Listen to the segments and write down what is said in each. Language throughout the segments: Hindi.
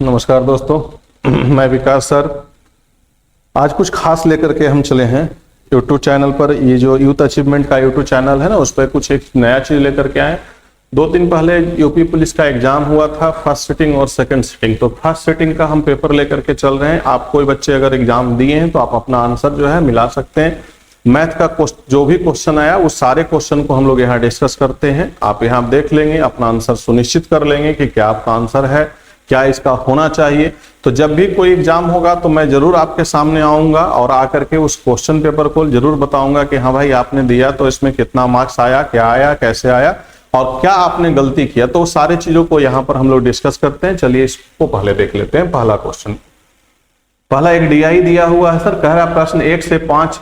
नमस्कार दोस्तों, मैं विकास सर। आज कुछ खास लेकर के हम चले हैं यूट्यूब चैनल पर। ये जो यूथ अचीवमेंट का यूट्यूब चैनल है ना, उस पर कुछ एक नया चीज लेकर के आए। 2 दिन पहले यूपी पुलिस का एग्जाम हुआ था, फर्स्ट सिटिंग और सेकंड सिटिंग। तो फर्स्ट सिटिंग का हम पेपर लेकर के चल रहे हैं। आप कोई बच्चे अगर एग्जाम दिए हैं तो आप अपना आंसर जो है मिला सकते हैं। मैथ का जो भी क्वेश्चन आया उस सारे क्वेश्चन को हम लोग यहाँ डिस्कस करते हैं। आप यहाँ देख लेंगे, अपना आंसर सुनिश्चित कर लेंगे कि क्या आपका आंसर है, क्या इसका होना चाहिए। तो जब भी कोई एग्जाम होगा तो मैं जरूर आपके सामने आऊंगा और आकर के उस क्वेश्चन पेपर को जरूर बताऊंगा कि हाँ भाई आपने दिया तो इसमें कितना मार्क्स आया, क्या आया, कैसे आया और क्या आपने गलती किया। तो सारी चीजों को यहाँ पर हम लोग डिस्कस करते हैं। चलिए इसको पहले देख लेते हैं। पहला क्वेश्चन, पहला एक डीआई दिया हुआ है सर। कह रहा है प्रश्न 1 से 5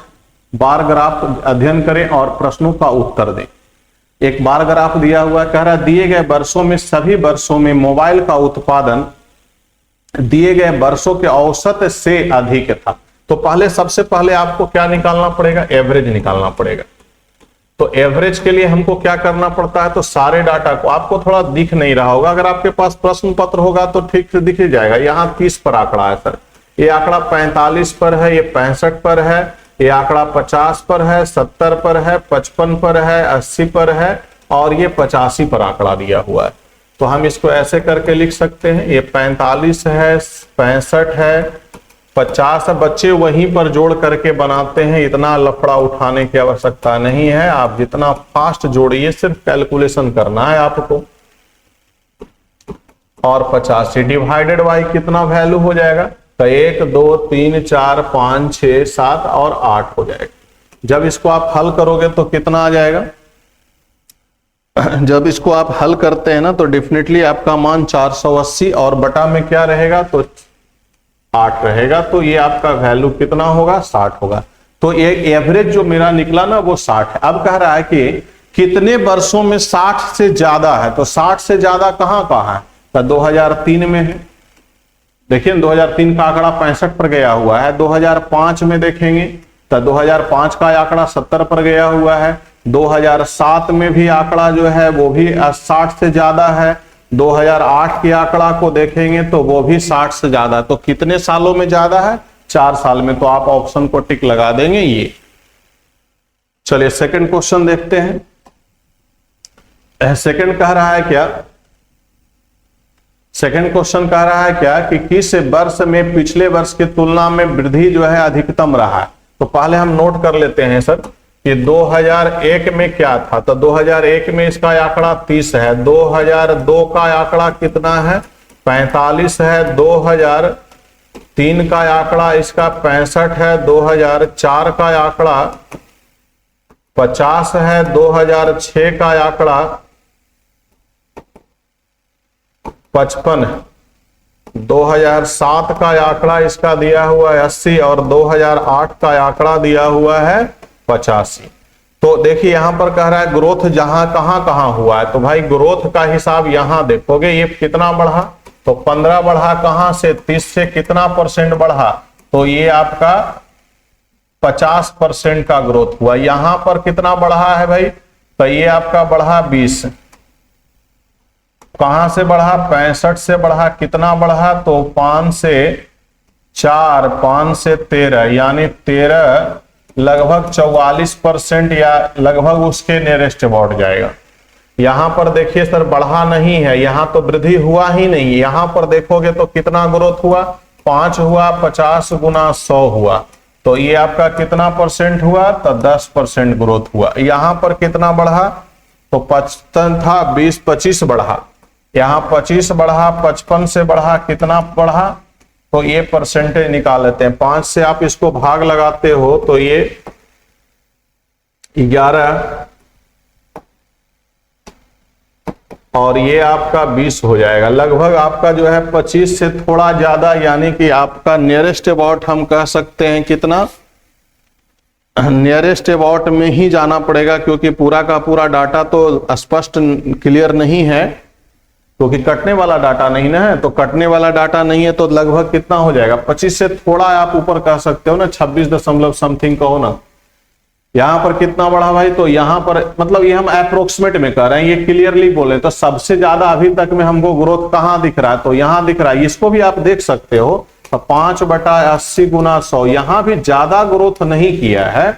बार ग्राफ अध्ययन करें और प्रश्नों का उत्तर दें। एक बार ग्राफ दिया हुआ है। कह रहा है दिए गए वर्षों में सभी वर्षों में मोबाइल का उत्पादन दिए गए वर्षों के औसत से अधिक था। तो सबसे पहले आपको क्या निकालना पड़ेगा? एवरेज निकालना पड़ेगा। तो एवरेज के लिए हमको क्या करना पड़ता है? तो सारे डाटा को, आपको थोड़ा दिख नहीं रहा होगा, अगर आपके पास प्रश्न पत्र होगा तो ठीक से दिख जाएगा। यहाँ 30 पर आंकड़ा है सर, ये आंकड़ा 45 पर है, ये 65 पर है, ये आंकड़ा 50 पर है, 70 पर है, 55 पर है, 80 पर है और ये 85 पर आंकड़ा दिया हुआ है। तो हम इसको ऐसे करके लिख सकते हैं, ये 45 है, 65 है, 50 है। बच्चे वहीं पर जोड़ करके बनाते हैं, इतना लफड़ा उठाने की आवश्यकता नहीं है। आप जितना फास्ट जोड़िए, सिर्फ कैलकुलेशन करना है आपको। और 85 डिवाइडेड बाई कितना वैल्यू हो जाएगा? तो 1 2 3 4 5 6 7 और 8 हो जाएगा। जब इसको आप हल करोगे तो कितना आ जाएगा? जब इसको आप हल करते हैं ना तो डेफिनेटली आपका मान 480 और बटा में क्या रहेगा? तो 8 रहेगा। तो ये आपका वैल्यू कितना होगा? 60 होगा। तो ये एवरेज जो मेरा निकला ना वो 60 है। अब कह रहा है कि कितने वर्षों में 60 से ज्यादा है। तो 60 से ज्यादा कहां कहां है? तो 2003 में है। देखिए 2003 का आंकड़ा 65 पर गया हुआ है। 2005 में देखेंगे तो 2005 का आंकड़ा 70 पर गया हुआ है। 2007 में भी आंकड़ा जो है वो भी 60 से ज्यादा है। 2008 के आंकड़ा को देखेंगे तो वो भी 60 से ज्यादा है। तो कितने सालों में ज्यादा है? 4 साल में। तो आप ऑप्शन को टिक लगा देंगे ये। चलिए सेकंड क्वेश्चन देखते हैं। सेकंड कह रहा है क्या? सेकंड क्वेश्चन कह रहा है क्या कि किस वर्ष में पिछले वर्ष की तुलना में वृद्धि जो है अधिकतम रहा है। तो पहले हम नोट कर लेते हैं सर कि 2001 में क्या था। तो 2001 में इसका आंकड़ा 30 है। 2002 का आंकड़ा कितना है? 45 है। 2003 का आंकड़ा इसका 65 है। 2004 का आंकड़ा 50 है। 2006 का आंकड़ा 55 है। 2007 का आंकड़ा इसका दिया हुआ है 80 और 2008 का आंकड़ा दिया हुआ है 85। तो देखिए यहां पर कह रहा है ग्रोथ जहां कहां हुआ है। तो भाई ग्रोथ का हिसाब यहां देखोगे, ये कितना बढ़ा? तो 15 बढ़ा। कहां से? 30 से कितना परसेंट बढ़ा? तो ये आपका 50% का ग्रोथ हुआ। यहां पर कितना बढ़ा है भाई? तो ये आपका बढ़ा 20। कहां से बढ़ा? 65 से बढ़ा। कितना बढ़ा? तो 5 से 4, 5 से 13, यानी 13 लगभग 44% या लगभग उसके नियरेस्ट अबाउट जाएगा। यहां पर देखिए सर बढ़ा नहीं है, यहां तो वृद्धि हुआ ही नहीं। यहां पर देखोगे तो कितना ग्रोथ हुआ? 5 हुआ। 50 गुना 100 हुआ। तो ये आपका कितना परसेंट हुआ? तो 10% ग्रोथ हुआ। यहां पर कितना बढ़ा? तो 55 था, 20 25 बढ़ा। यहां 25 बढ़ा। 55 से बढ़ा, कितना बढ़ा? तो ये परसेंटेज निकाल लेते हैं। 5 से आप इसको भाग लगाते हो तो ये 11 और ये आपका 20 हो जाएगा। लगभग आपका जो है 25 से थोड़ा ज्यादा, यानी कि आपका नियरेस्ट अबाउट हम कह सकते हैं कितना? नियरेस्ट अबाउट में ही जाना पड़ेगा, क्योंकि पूरा का पूरा डाटा तो स्पष्ट क्लियर नहीं है, क्योंकि कटने वाला डाटा नहीं ना है। तो कटने वाला डाटा नहीं है तो लगभग कितना हो जाएगा? 25 से थोड़ा आप ऊपर कह सकते हो ना, 26 दशमलव समथिंग कहो ना। यहां पर कितना बढ़ा भाई, तो यहां पर मतलब ये हम अप्रोक्सीमेट में कर रहे हैं, ये क्लियरली बोले तो सबसे ज्यादा अभी तक में हमको ग्रोथ कहां दिख रहा है, तो यहां दिख रहा है। इसको भी आप देख सकते हो, तो 5/80 गुना 100, यहां भी ज्यादा ग्रोथ नहीं किया है।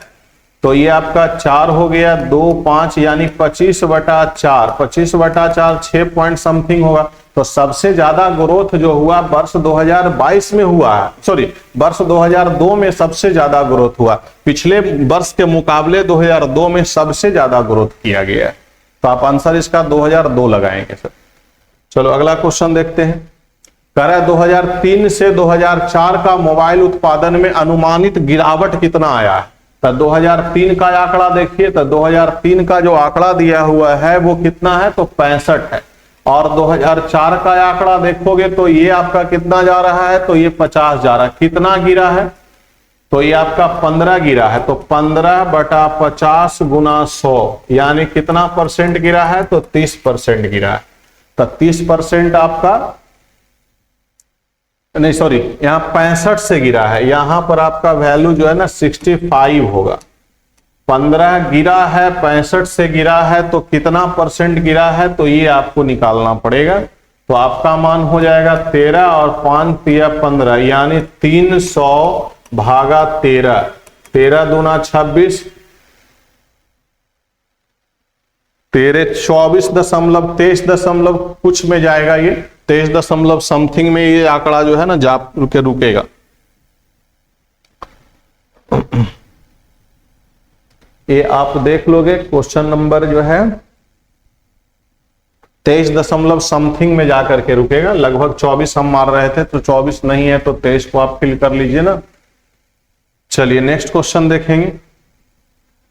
तो ये आपका 4 हो गया, 2 5 यानी 25/4, 25/4 6 पॉइंट समथिंग होगा। तो सबसे ज्यादा ग्रोथ जो हुआ वर्ष 2022 में हुआ है, सॉरी वर्ष 2002 में सबसे ज्यादा ग्रोथ हुआ, पिछले वर्ष के मुकाबले 2002 में सबसे ज्यादा ग्रोथ किया गया है। तो आप आंसर इसका 2002 लगाएंगे सर। चलो अगला क्वेश्चन देखते हैं। कह रहा है 2003 से 2004 का मोबाइल उत्पादन में अनुमानित गिरावट कितना आया है। तो 2003 का आंकड़ा देखिए, तो 2003 का जो आंकड़ा दिया हुआ है वो कितना है, तो 65 है। और 2004 का आंकड़ा देखोगे तो ये आपका कितना जा रहा है, तो ये 50 जा रहा है। कितना गिरा है, तो ये आपका 15 गिरा है। तो 15/50 गुना 100 यानी कितना परसेंट गिरा है, तो 30% गिरा है। तो 30% आपका नहीं, सॉरी यहां 65 से गिरा है, यहां पर आपका वैल्यू जो है ना 65 होगा। 15 गिरा है, 65 से गिरा है, तो कितना परसेंट गिरा है, तो ये आपको निकालना पड़ेगा। तो आपका मान हो जाएगा 13 और 5 तिया 15 यानी 300/13, 13 दूना 26, 23 कुछ में जाएगा, ये 23 समथिंग में ये आंकड़ा जो है ना जा रुकेगा। ये आप देख लोगे, क्वेश्चन नंबर जो है 23 समथिंग में जाकर के रुकेगा। लगभग 24 हम मार रहे थे, तो 24 नहीं है तो 23 को आप फिल कर लीजिए ना। चलिए नेक्स्ट क्वेश्चन देखेंगे।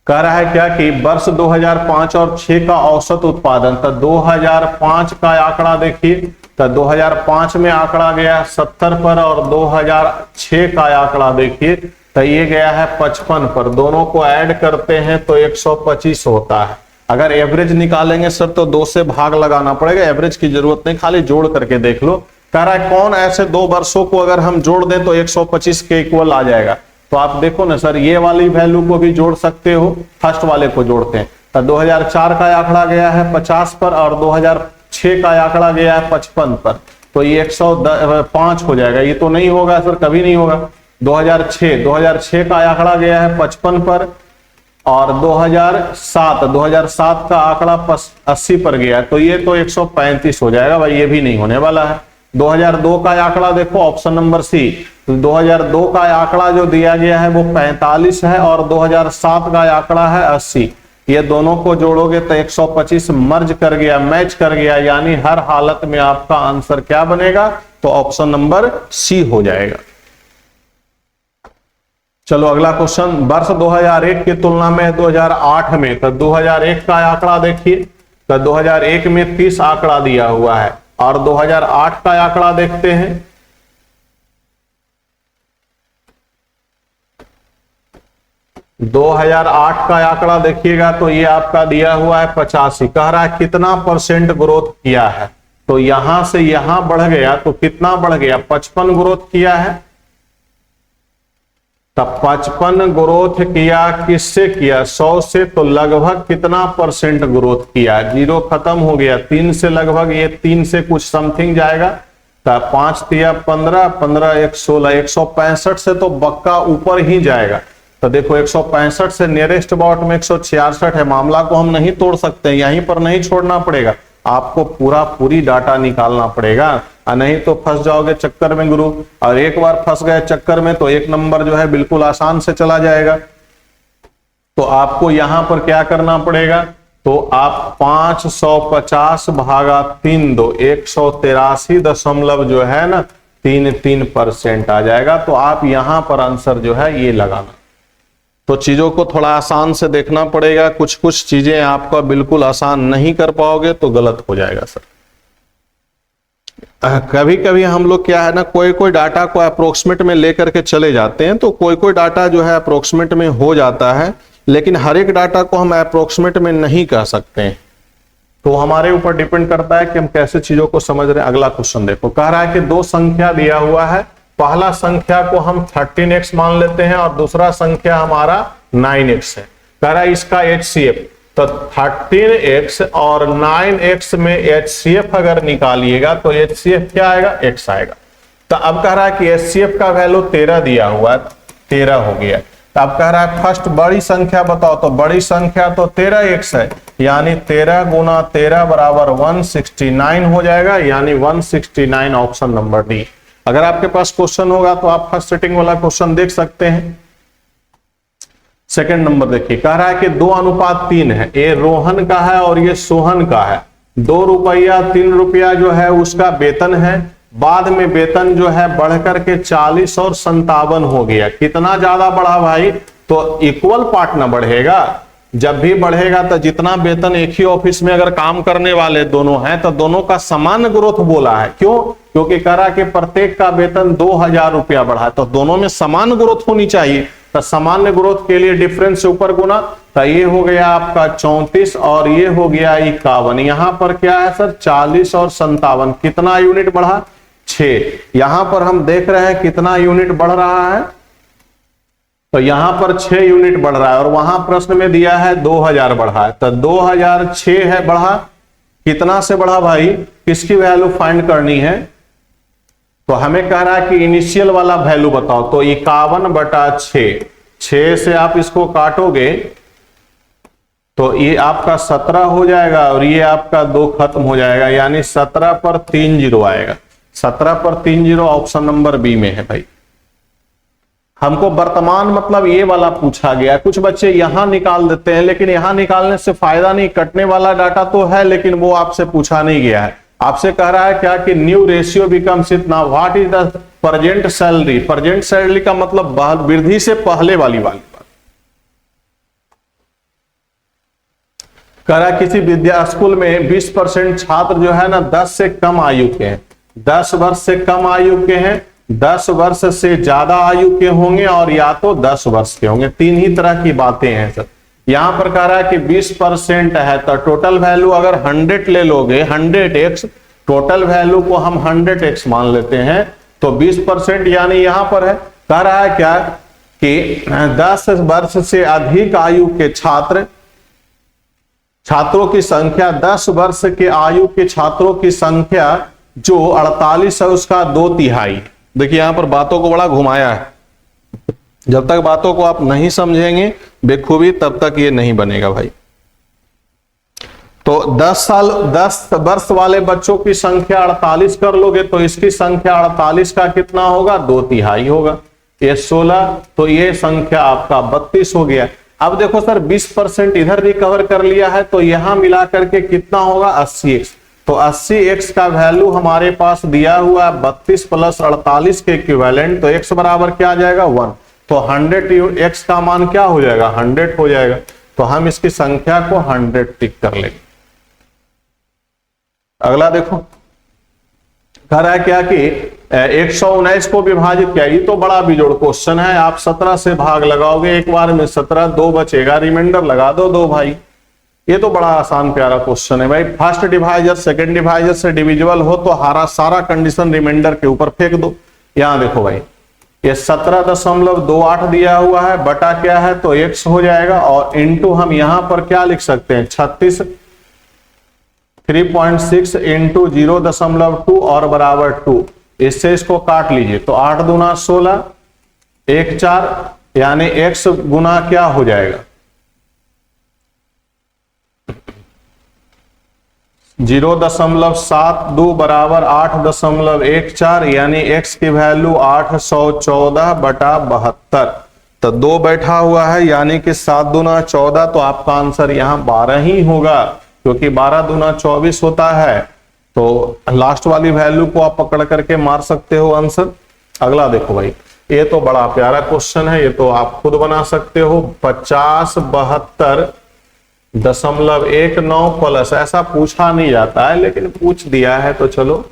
कह रहा है क्या कि वर्ष 2005 और 6 का औसत उत्पादन, तो 2005 का आंकड़ा देखिए, तो 2005 में आंकड़ा गया 70 पर और 2006 का आंकड़ा देखिए तो ये गया है 55 पर। दोनों को ऐड करते हैं तो 125 होता है। अगर एवरेज निकालेंगे सर तो 2 से भाग लगाना पड़ेगा, एवरेज की जरूरत नहीं, खाली जोड़ करके देख लो। कह रहा है कौन ऐसे 2 वर्षों को अगर हम जोड़ दें तो 125 के इक्वल आ जाएगा। तो आप देखो ना सर, ये वाली वैल्यू को भी जोड़ सकते हो, फर्स्ट वाले को जोड़ते हैं। तो 2004 का आंकड़ा गया है 50 पर और 2006 का आंकड़ा गया है 55 पर, तो ये 105 हो जाएगा। ये तो नहीं होगा सर, कभी नहीं होगा। 2006 का आंकड़ा गया है 55 पर और 2007 का आंकड़ा 80 पर गया, तो ये तो 135 हो जाएगा भाई, ये भी नहीं होने वाला है। 2002 का आंकड़ा देखो, ऑप्शन नंबर सी, तो 2002 का आंकड़ा जो दिया गया है वो 45 है और 2007 का आंकड़ा है 80। ये दोनों को जोड़ोगे तो 125 मर्ज कर गया, मैच कर गया, यानी हर हालत में आपका आंसर क्या बनेगा, तो ऑप्शन नंबर सी हो जाएगा। चलो अगला क्वेश्चन, वर्ष 2001 की तुलना में 2008 में, तो 2001 का आंकड़ा देखिए, तो 2001 में 30 आंकड़ा दिया हुआ है और 2008 का आंकड़ा देखते हैं। दो 2008 का आंकड़ा देखिएगा तो ये आपका दिया हुआ है 85। कह रहा है कितना परसेंट ग्रोथ किया है, तो यहां से यहां बढ़ गया तो कितना बढ़ गया, 55 ग्रोथ किया है। तब 55 ग्रोथ किया, किससे किया, 100 से, तो लगभग कितना परसेंट ग्रोथ किया, 0 खत्म हो गया, 3 से लगभग, ये 3 से कुछ समथिंग जाएगा, तब 5 तिया 15, 15 1 16, 165 से तो बक्का ऊपर ही जाएगा। तो देखो 165 से नियरेस्ट अबाउट में 166 है। मामला को हम नहीं तोड़ सकते, यहीं पर नहीं छोड़ना पड़ेगा, आपको पूरी डाटा निकालना पड़ेगा, नहीं तो फंस जाओगे चक्कर में गुरु। और एक बार फंस गए चक्कर में तो 1 नंबर जो है बिल्कुल आसान से चला जाएगा। तो आपको यहां पर क्या करना पड़ेगा, तो आप 550/3 दो 183 जो है ना 33% आ जाएगा। तो आप यहां पर आंसर जो है ये लगाना। तो चीजों को थोड़ा आसान से देखना पड़ेगा, कुछ चीजें आपका बिल्कुल आसान नहीं कर पाओगे तो गलत हो जाएगा सर। कभी कभी हम लोग क्या है ना, कोई डाटा को अप्रोक्सीमेट में लेकर के चले जाते हैं, तो कोई डाटा जो है अप्रोक्सीमेट में हो जाता है, लेकिन हर एक डाटा को हम अप्रोक्सीमेट में नहीं कह सकते हैं। तो हमारे ऊपर डिपेंड करता है कि हम कैसे चीजों को समझ रहे हैं। अगला क्वेश्चन देखो, कह रहा है कि 2 संख्या दिया हुआ है, पहला संख्या को हम 13x मान लेते हैं और दूसरा संख्या हमारा 9x है। कह रहा है इसका HCF, तो 13x और 9x में HCF अगर निकालिएगा तो HCF क्या आएगा, x आएगा। तो अब कह रहा है कि HCF का वैल्यू 13 दिया हुआ है, 13 हो गया। तो अब कह रहा है फर्स्ट बड़ी संख्या बताओ, तो बड़ी संख्या तो 13x है, यानी 13 गुना 13 बराबर 169 हो जाएगा, यानी 169 ऑप्शन नंबर डी। अगर आपके पास क्वेश्चन होगा तो आप फर्स्ट सेटिंग वाला क्वेश्चन देख सकते हैं। सेकंड नंबर देखिए, कह रहा है कि 2:3 है, ये रोहन का है और ये सोहन का है। 2 रुपया 3 रुपया जो है उसका वेतन है, बाद में वेतन जो है बढ़कर के 40 और 57 हो गया। कितना ज्यादा बढ़ा भाई, तो इक्वल पार्ट ना बढ़ेगा। जब भी बढ़ेगा तो जितना वेतन एक ही ऑफिस में अगर काम करने वाले दोनों हैं तो दोनों का समान ग्रोथ बोला है। क्यों, क्योंकि कह रहा कि प्रत्येक का वेतन 2000 रुपया बढ़ा है, तो दोनों में समान ग्रोथ होनी चाहिए। तो सामान्य ग्रोथ के लिए डिफरेंस से ऊपर गुना, तो ये हो गया आपका 34 और ये हो गया 51। यहां पर क्या है सर, 40 और 57, कितना यूनिट बढ़ा, 6। यहां पर हम देख रहे हैं कितना यूनिट बढ़ रहा है, तो यहां पर 6 यूनिट बढ़ रहा है और वहां प्रश्न में दिया है 2000 बढ़ा है, तो 2006 है बढ़ा। कितना से बढ़ा भाई, किसकी वैल्यू फाइंड करनी है, तो हमें कह रहा है कि इनिशियल वाला वैल्यू बताओ, तो 51/6, 6 से आप इसको काटोगे तो ये आपका 17 हो जाएगा और ये आपका 2 खत्म हो जाएगा, यानी 17 पर 3 0 आएगा। 17 पर 3 0 ऑप्शन नंबर बी में है भाई। हमको वर्तमान मतलब ये वाला पूछा गया। कुछ बच्चे यहां निकाल देते हैं, लेकिन यहां निकालने से फायदा नहीं, कटने वाला डाटा तो है लेकिन वो आपसे पूछा नहीं गया है। आपसे कह रहा है क्या कि न्यू रेशियो बिकम्स इतना, what is the present salary. Present salary का मतलब वृद्धि से पहले वाली बात। कह रहा किसी विद्या स्कूल में 20% छात्र जो है ना 10 से कम आयु के हैं, 10 वर्ष से कम आयु के हैं, 10 वर्ष से ज्यादा आयु के होंगे और या तो 10 वर्ष के होंगे। 3 ही तरह की बातें हैं सर। यहां पर कह रहा है कि 20% है, तो टोटल वैल्यू अगर 100 ले लोगे, 100x, टोटल वैल्यू को हम 100x मान लेते हैं, तो 20% यानी यहां पर है। कह रहा है क्या कि 10 वर्ष से अधिक आयु के छात्रों की संख्या, 10 वर्ष के आयु के छात्रों की संख्या जो 48 है उसका 2/3। देखिए यहां पर बातों को बड़ा घुमाया है। जब तक बातों को आप नहीं समझेंगे बेखूबी तब तक ये नहीं बनेगा भाई। तो 10 वर्ष वाले बच्चों की संख्या 48 कर लोगे तो इसकी संख्या 48 का कितना होगा, 2/3 होगा। ये 16, तो ये संख्या आपका 32 हो गया। अब देखो सर 20% इधर रिकवर कर लिया है, तो यहां मिला करके कितना होगा, 80x। तो 80x का वैल्यू हमारे पास दिया हुआ है 32 + 48 के इक्विवेलेंट, तो x बराबर क्या आ जाएगा, 1। तो 100x का मान क्या हो जाएगा, 100 हो जाएगा। तो हम इसकी संख्या को 100 टिक कर लेंगे। अगला देखो, कह रहा है क्या कि 119 को विभाजित किया। ये तो बड़ा बिजोड़ क्वेश्चन है। आप 17 से भाग लगाओगे एक बार में, 17, 2 बचेगा, रिमाइंडर लगा दो 2 भाई। ये तो बड़ा आसान प्यारा क्वेश्चन है भाई। फर्स्ट डिवाइजर सेकंड डिवाइजर से डिविजिबल हो तो सारा कंडीशन रिमाइंडर के ऊपर फेंक दो। यहां देखो भाई, ये 17.28 दिया हुआ है, बटा क्या है तो x हो जाएगा, और इंटू हम यहां पर क्या लिख सकते हैं, 36, 3.6 इंटू 0.2 और बराबर 2। इससे इसको काट लीजिए तो 8 दूना 16, 1 4, यानी x गुना क्या हो जाएगा, 0.72 बराबर 8.14, यानी x की वैल्यू 814/72। तो 2 बैठा हुआ है, यानी कि 7 दूना 14, तो आपका आंसर यहाँ 12 ही होगा, क्योंकि 12 दूना 24 होता है। तो लास्ट वाली वैल्यू को आप पकड़ करके मार सकते हो आंसर। अगला देखो भाई, ये तो बड़ा प्यारा क्वेश्चन है, ये तो आप खुद बना सकते हो। 50.72.19 प्लस, ऐसा पूछा नहीं जाता है लेकिन पूछ दिया है तो चलो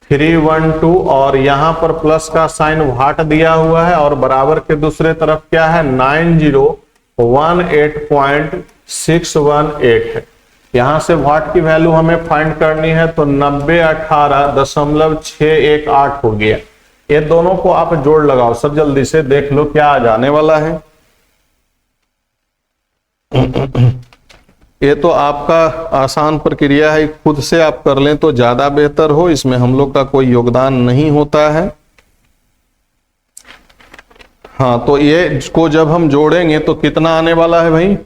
312, और यहां पर प्लस का साइन वाट दिया हुआ है और बराबर के दूसरे तरफ क्या है, 9018.618 है। यहां से वाट की वैल्यू हमें फाइंड करनी है, तो 9018.618 हो गया। ये दोनों को आप जोड़ लगाओ सर, जल्दी से देख लो क्या आ जाने वाला है। ये तो आपका आसान प्रक्रिया है, खुद से आप कर लें तो ज्यादा बेहतर हो, इसमें हम लोग का कोई योगदान नहीं होता है। हाँ, तो ये इसको जब हम जोड़ेंगे तो कितना आने वाला है भाई?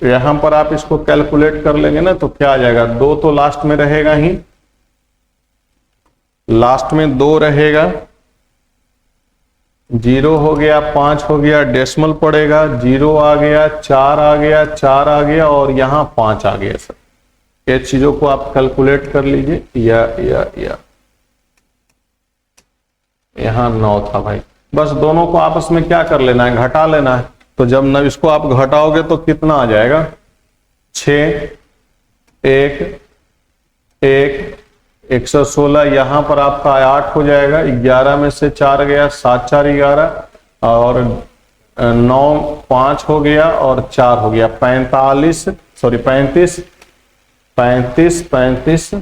यहां पर आप इसको कैलकुलेट कर लेंगे ना तो क्या आ जाएगा, 2 तो लास्ट में रहेगा ही, लास्ट में 2 रहेगा, 0 हो गया, 5 हो गया, डेसिमल पड़ेगा, 0 आ गया, 4 आ गया, 4 आ गया और यहां 5 आ गया। सर ये चीजों को आप कैलकुलेट कर लीजिए। या यहां 9 था भाई, बस दोनों को आपस में क्या कर लेना है, घटा लेना है। तो जब न इसको आप घटाओगे तो कितना आ जाएगा, 6, 1, 1, 116, यहां पर आपका 8 हो जाएगा, 11 में से 4 गया, 7 4 11 और 9 5 हो गया और 4 हो गया, 35 35 35 35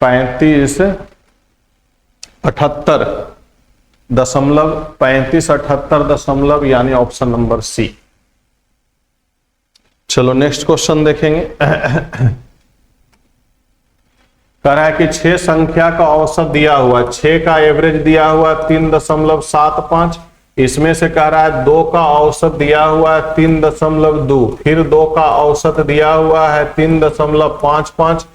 35 78 दशमलव 35 78 दशमलव, यानी ऑप्शन नंबर सी। चलो नेक्स्ट क्वेश्चन देखेंगे। कह रहा है कि 6 संख्या का औसत दिया हुआ, 6 का एवरेज दिया हुआ 3.75, इसमें से कह रहा है 2 का औसत दिया हुआ है 3.2, फिर 2 का औसत दिया हुआ है 3.55,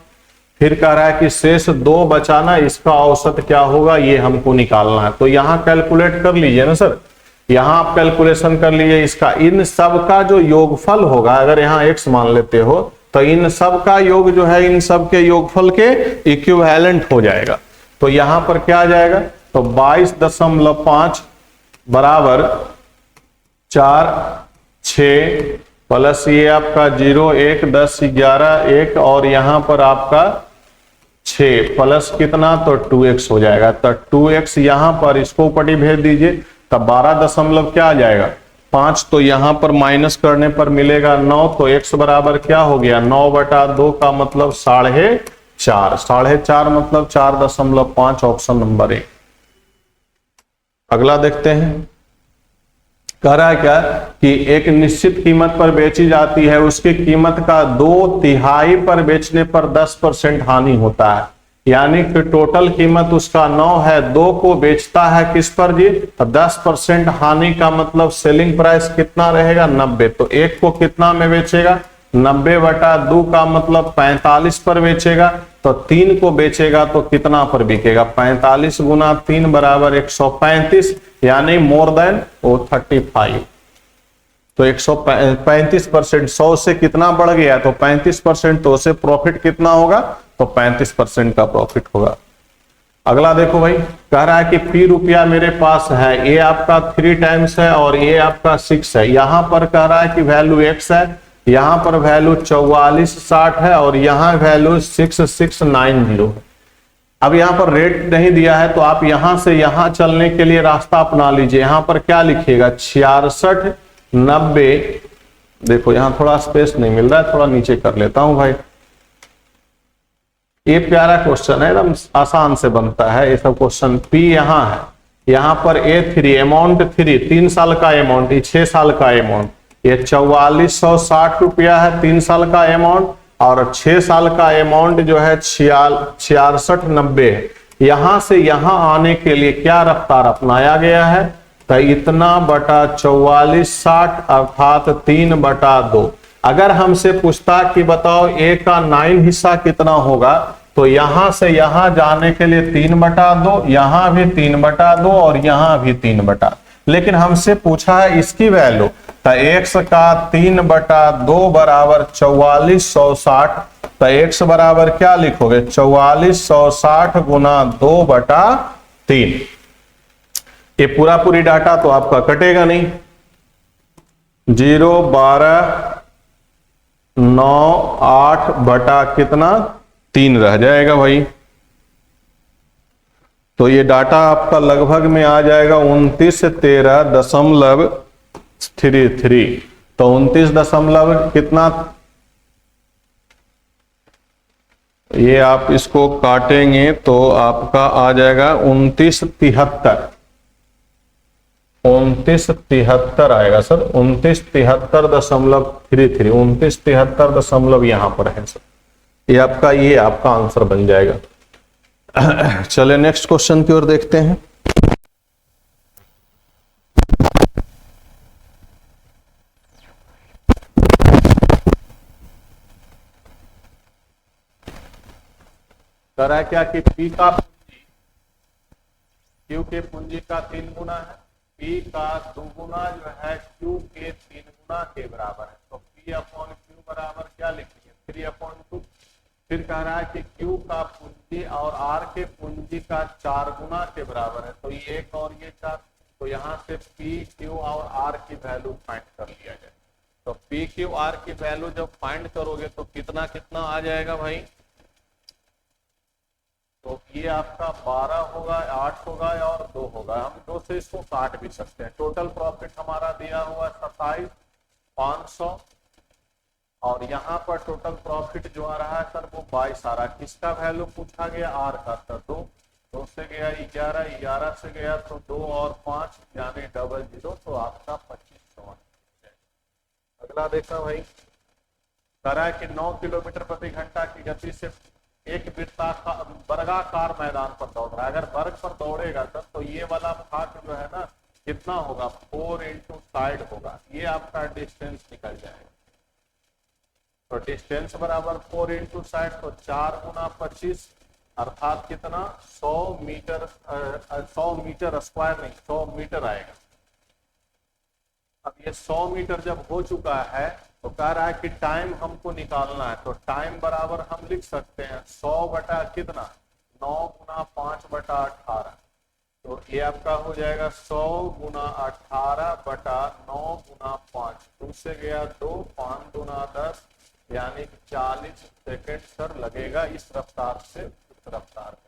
फिर कह रहा है कि शेष 2 बचाना, इसका औसत क्या होगा ये हमको निकालना है। तो यहां कैलकुलेट कर लीजिए ना सर, यहां आप कैलकुलेशन कर लीजिए इसका, इन सब का जो योगफल होगा, अगर यहां x मान लेते हो तो इन सब का योग जो है इन सब के योगफल के इक्विवेलेंट हो जाएगा। तो यहां पर क्या आ जाएगा, तो 22.5 बराबर 4 6 प्लस ये आपका 0 1 10 11 1 और यहां पर आपका 6 प्लस कितना, तो 2x हो जाएगा। तो 2x यहां पर इसको ऊपर भेज दीजिए, तब 12 दशमलव क्या आ जाएगा 5, तो यहां पर माइनस करने पर मिलेगा 9, तो x बराबर क्या हो गया 9/2 का मतलब 4.5, 4.5 मतलब 4.5, ऑप्शन नंबर 1। अगला देखते हैं, कह रहा है क्या कि एक निश्चित कीमत पर बेची जाती है, उसकी कीमत का 2/3 पर बेचने पर 10% हानि होता है, यानी कि टोटल कीमत उसका 9 है, 2 को बेचता है किस पर जी, तो 10% हानि का मतलब सेलिंग प्राइस कितना रहेगा 90, तो 1 को कितना में बेचेगा 90/2 का मतलब 45 पर बेचेगा, तो 3 को बेचेगा तो कितना पर बिकेगा, 45 गुना 3 बराबर 135, यानी मोर देन 35। तो 135%, 100 से कितना बढ़ गया तो 35%, तो उसे प्रॉफिट कितना होगा, तो 35% का प्रॉफिट होगा। अगला देखो भाई, कह रहा है कि P रुपया मेरे पास है, ये आपका 3 टाइम्स है और ये आपका 6 है, यहां पर कह रहा है कि वैल्यू x है, यहां पर वैल्यू 4460 है और यहां वैल्यू 6690 है। अब यहां पर रेट नहीं दिया है तो आप यहां से यहां चलने के लिए रास्ता अपना लीजिए। यहां पर क्या लिखिएगा 6690, देखो यहां थोड़ा स्पेस नहीं मिल रहा है, थोड़ा नीचे कर लेता हूं भाई। ये प्यारा क्वेश्चन है, एकदम आसान से बनता है ये सब क्वेश्चन। P यहां है, यहां पर A3 अमाउंट 3 साल का अमाउंट, 6 साल का अमाउंट, ये 4460 रुपया है 3 साल का अमाउंट, और 6 साल का अमाउंट जो है 6690 है। यहां से यहां आने के लिए क्या रफ्तार अपनाया गया है, तो इतना बटा 4460 अर्थात 3/2। अगर हमसे पूछता कि बताओ A का 9 हिस्सा कितना होगा, तो यहां से यहां जाने के लिए 3/2, यहां भी 3/2 और यहां भी 3/2, लेकिन हमसे पूछा है इसकी वैल्यू, तो x का 3/2 बराबर 4460, तो x बराबर क्या लिखोगे 4460 गुना 2/3। ये पूरा पूरी डाटा तो आपका कटेगा नहीं, 0 12 9 8 बटा कितना 3 रह जाएगा भाई। तो ये डाटा आपका लगभग में आ जाएगा 2913.33। तो 29 दशमलव कितना, ये आप इसको काटेंगे तो आपका आ जाएगा 2973। 2973 आएगा सर, 2973.33, 2973 यहां पर है सर। ये आपका आंसर बन जाएगा। चले नेक्स्ट क्वेश्चन की ओर देखते हैं। करा क्या कि P का पूंजी Q के पूंजी का 3 गुना है, P का 2 गुना जो है Q के 3 गुना के बराबर है। तो P अपॉन Q बराबर क्या लिखेंगे, 3/2। फिर कह रहा है कि Q का पूंजी और R के पूंजी का 4 गुना के बराबर है। तो ये 1 और ये 4, तो यहाँ से P Q और R की वैल्यू फाइंड कर लिया जाए। तो P Q R की वैल्यू जब फाइंड करोगे तो कितना कितना आ जाएगा भाई, तो ये आपका 12 होगा, 8 होगा और 2 होगा। हम 2 से इसको काट भी सकते हैं। टोटल प्रॉफिट हमारा दिया हुआ 27,500 और यहाँ पर टोटल प्रॉफिट जो आ रहा है सर वो 22 आ रहा है। किसका वैल्यू पूछा गया, आर का। तो 2 से गया 11, 11 से गया तो 2 और 5 यानी 00, तो आपका 2500। अगला देखा भाई, करा कि 9 किलोमीटर प्रति घंटा की गति से एक वर्गाकार मैदान पर दौड़ रहा है। अगर वर्ग पर दौड़ेगा तब तो ये वाला भाग जो है ना कितना होगा, 4 इंटू साइड होगा। ये आपका डिस्टेंस निकल जाएगा। तो डिस्टेंस बराबर 4 इंटू साइड, तो 4 गुना 25 अर्थात कितना, 100 मीटर, 100 मीटर स्क्वायर नहीं 100 मीटर आएगा। अब ये 100 मीटर जब हो चुका है तो कह रहा है कि टाइम हमको निकालना है। तो टाइम बराबर हम लिख सकते हैं 100 बटा कितना, 9 गुना 5 बटा 18। तो ये आपका हो जाएगा 100 गुना 18 बटा 9 गुना 5। 2 से गया 2, 5 गुना 10 यानी 40 सेकेंड सर लगेगा इस रफ्तार से उस रफ्तार में।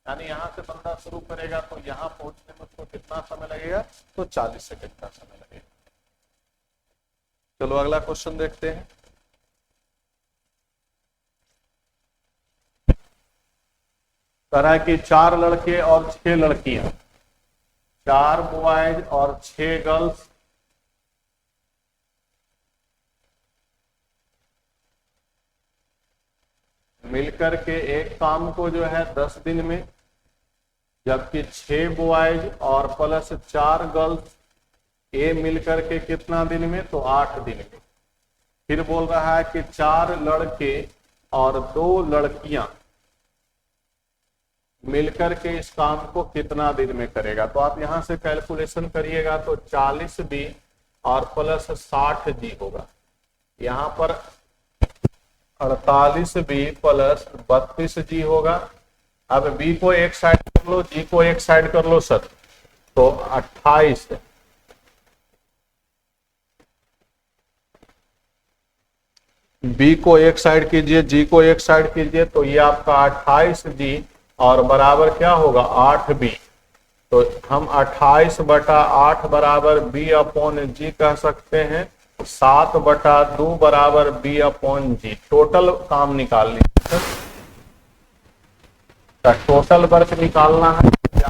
यानी यहाँ से बंदा शुरू करेगा तो यहाँ पहुंचने में उसको कितना समय लगेगा, तो 40 सेकेंड का समय लगेगा। चलो अगला क्वेश्चन देखते हैं। करा कि 4 लड़के और 6 लड़कियां, 4 बॉयज और 6 गर्ल्स मिलकर के एक काम को जो है 10 दिन में, जबकि 6 बॉयज और प्लस 4 गर्ल्स ये मिलकर के कितना दिन में, तो 8 दिन में। फिर बोल रहा है कि 4 लड़के और 2 लड़कियां मिलकर के इस काम को कितना दिन में करेगा। तो आप यहां से कैलकुलेशन करिएगा तो 40 बी और प्लस 60 जी होगा। यहां पर 48 बी प्लस 32 जी होगा। अब बी को एक साइड कर लो, जी को एक साइड कर लो सर, तो 28, बी को एक साइड कीजिए, जी को एक साइड कीजिए, तो ये आपका 28 जी और बराबर क्या होगा, 8 बी। तो हम 28 बटा 8 बराबर बी अपॉन जी कह सकते हैं। 7 बटा 2 बराबर बी अपॉन जी। टोटल काम निकाल लीजिए, टोटल वर्क निकालना है, या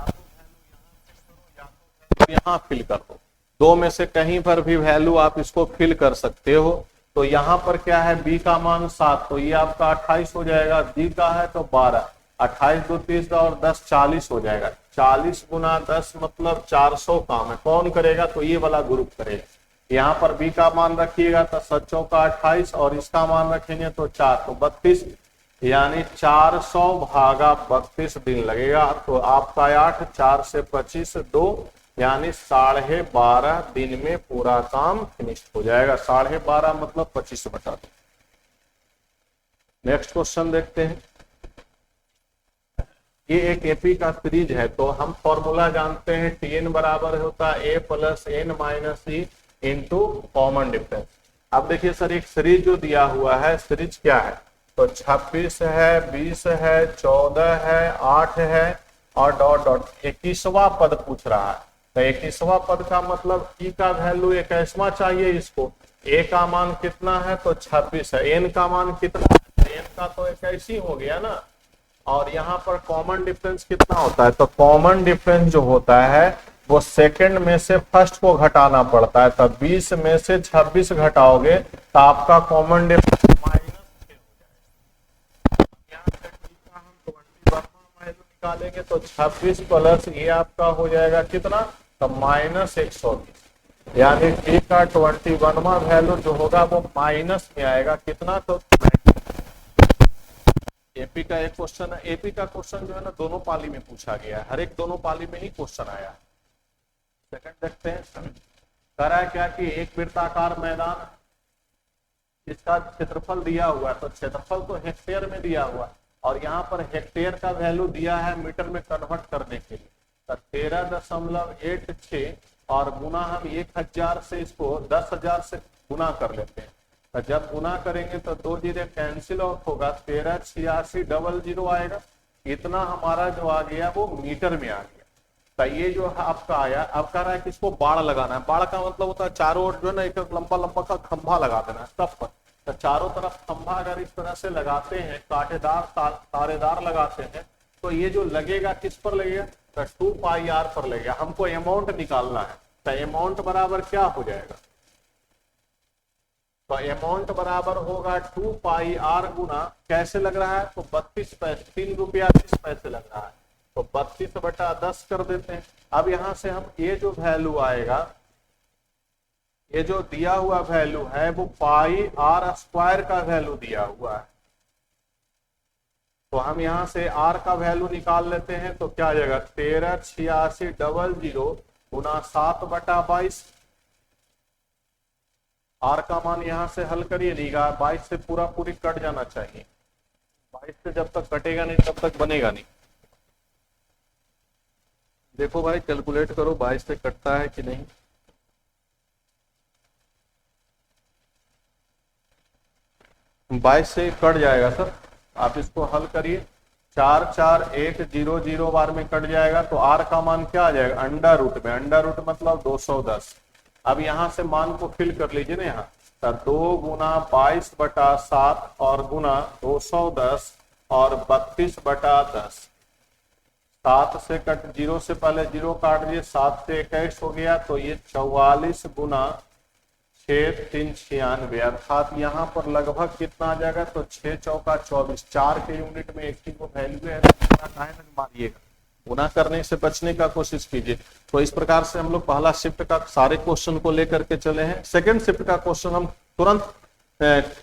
तो यहाँ फिल कर दो। 2 में से कहीं पर भी वैल्यू आप इसको फिल कर सकते हो। तो यहाँ पर क्या है, बी का मान 7, तो ये आपका 28 हो जाएगा। जी का है तो 12, 28 2 30 और 10 40 हो जाएगा। 40 गुना 10 मतलब 400 काम है। कौन करेगा, तो ये वाला ग्रुप करेगा। यहाँ पर बी का मान रखिएगा तो 7 का 28 और इसका मान रखेंगे तो 4, तो 32 यानी 400 भागा 32 दिन लगेगा। तो आपका 8, 4 से 25 2 यानी 12.5 दिन में पूरा काम फिनिश हो जाएगा। 12.5 मतलब 25 बटा 2। नेक्स्ट क्वेश्चन देखते हैं। ये एक एपी का सीरीज है, तो हम फॉर्मूला जानते हैं टीएन बराबर होता है A plus N minus E into common difference. अब देखिए सर, एक सीरीज जो दिया हुआ है, सीरीज क्या है, तो 26 है, 20 है, 14 है, 8 है और डॉट डॉट 21वां पद पूछ रहा है। तो 21वां पद का मतलब ई का वैल्यू 21वां चाहिए इसको। ए का मान कितना है, तो 26 है। एन का मान कितना है, एन का तो 21 हो गया ना। और यहाँ पर कॉमन डिफरेंस कितना होता है, तो कॉमन डिफरेंस जो होता है वो सेकंड में से फर्स्ट को घटाना पड़ता है। तब 20 में से 26 घटाओगे तो आपका कॉमन डिफरेंस -6 हो जाएगा। यहाँ से टी का हम 21वां वैल्यू निकालेंगे तो 26 प्लस ये आपका हो जाएगा कितना, तो -120, यानी टी का 21वां वैल्यू जो होगा वो माइनस में आएगा कितना, तो एपी का एक क्वेश्चन है। एपी का क्वेश्चन जो है ना दोनों पाली में पूछा गया है, हर एक दोनों पाली में ही क्वेश्चन आया। सेकंड देखते हैं, कह रहा है क्या कि एक वृत्ताकार मैदान, इसका क्षेत्रफल दिया हुआ है, तो क्षेत्रफल तो हेक्टेयर में दिया हुआ है और यहाँ पर हेक्टेयर का वैल्यू दिया है मीटर में कन्वर्ट करने के लिए, तो 13.86 और गुना हम 1000 से इसको 10,000 से गुना कर लेते हैं। तो जब गुना करेंगे तो 2 जीरो कैंसिल आउट होगा, 138600 आएगा। इतना हमारा जो आ गया वो मीटर में आ गया। तो ये जो आपका आया, अब कह रहा है कि इसको बाड़ लगाना है। बाड़ का मतलब होता है चारों ओर जो है ना एक लंबा लंबा का खंभा लगा देना है तब पर। तो चारों तरफ खंभा अगर इस तरह से लगाते हैं, कांटेदार तारेदार लगाते हैं, तो ये जो लगेगा किस पर लगेगा, तो 2πr पर लगेगा। हमको अमाउंट निकालना है, तो अमाउंट बराबर क्या हो जाएगा, तो अमाउंट बराबर होगा 2πr गुना कैसे लग रहा है, तो 32 पैसे, 3 रुपया 20 पैसे लग रहा है, तो 32/10 कर देते हैं। अब यहां से हम ये जो वैल्यू आएगा, ये जो दिया हुआ वैल्यू है वो πr² का वैल्यू दिया हुआ है, तो हम यहां से r का वैल्यू निकाल लेते हैं। तो क्या आ जाएगा, 138600 गुना 7/22। r का मान यहां से हल करिए, लीगा 22 से पूरा पूरी कट जाना चाहिए। 22 से जब तक कटेगा नहीं तब तक बनेगा नहीं। देखो भाई कैलकुलेट करो 22 से कटता है कि नहीं। बाईस से कट जाएगा सर, आप इसको हल करिए। 44100 बार में कट जाएगा, तो r का मान क्या आ जाएगा, अंडर रूट में, अंडर रूट मतलब 210। अब यहां से मान को फिल कर लीजिए ना, यहाँ 2 गुना 22/7 और गुना 210 और 32/10। 7 से कट, 0 से पहले 0 काट दिए, 7 से 21 हो गया, तो ये 44 गुना 6×3=96, अर्थात यहाँ पर लगभग कितना आ जाएगा, तो 6 चौका 24। 4 के यूनिट में एक ही वो वैल्यू है, मारिएगा, गुना करने से बचने का कोशिश कीजिए। तो इस प्रकार से हम लोग पहला शिफ्ट का सारे क्वेश्चन को लेकर के चले हैं। सेकंड शिफ्ट का क्वेश्चन हम तुरंत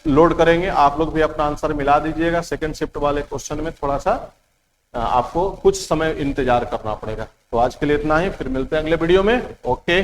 लोड करेंगे, आप लोग भी अपना आंसर मिला दीजिएगा। सेकंड शिफ्ट वाले क्वेश्चन में थोड़ा सा आपको कुछ समय इंतजार करना पड़ेगा। तो आज के लिए इतना ही, फिर मिलते हैं अगले वीडियो में। ओके।